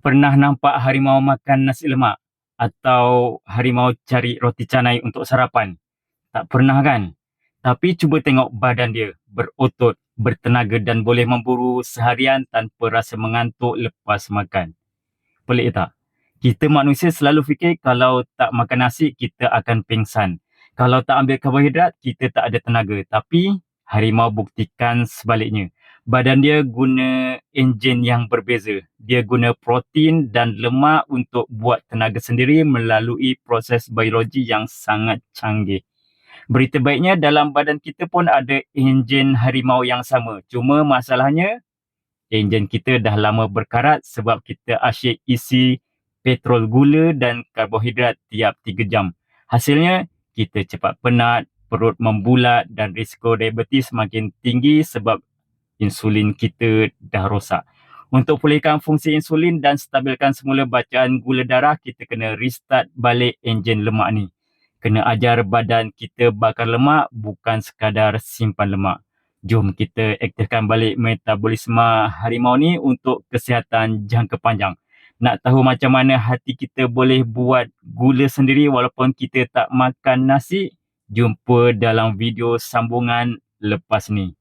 Pernah nampak harimau makan nasi lemak? Atau harimau cari roti canai untuk sarapan? Tak pernah kan? Tapi cuba tengok badan dia, berotot, bertenaga dan boleh memburu seharian tanpa rasa mengantuk lepas makan. Pelik tak? Kita manusia selalu fikir kalau tak makan nasi, kita akan pingsan. Kalau tak ambil karbohidrat, kita tak ada tenaga. Tapi harimau buktikan sebaliknya. Badan dia guna enjin yang berbeza. Dia guna protein dan lemak untuk buat tenaga sendiri melalui proses biologi yang sangat canggih. Berita baiknya, dalam badan kita pun ada enjin harimau yang sama. Cuma masalahnya, enjin kita dah lama berkarat sebab kita asyik isi petrol, gula dan karbohidrat tiap 3 jam. Hasilnya, kita cepat penat, perut membulat dan risiko diabetes makin tinggi sebab insulin kita dah rosak. Untuk pulihkan fungsi insulin dan stabilkan semula bacaan gula darah, kita kena restart balik enjin lemak ni. Kena ajar badan kita bakar lemak, bukan sekadar simpan lemak. Jom kita aktifkan balik metabolisme harimau ni untuk kesihatan jangka panjang. Nak tahu macam mana hati kita boleh buat gula sendiri walaupun kita tak makan nasi? Jumpa dalam video sambungan lepas ni.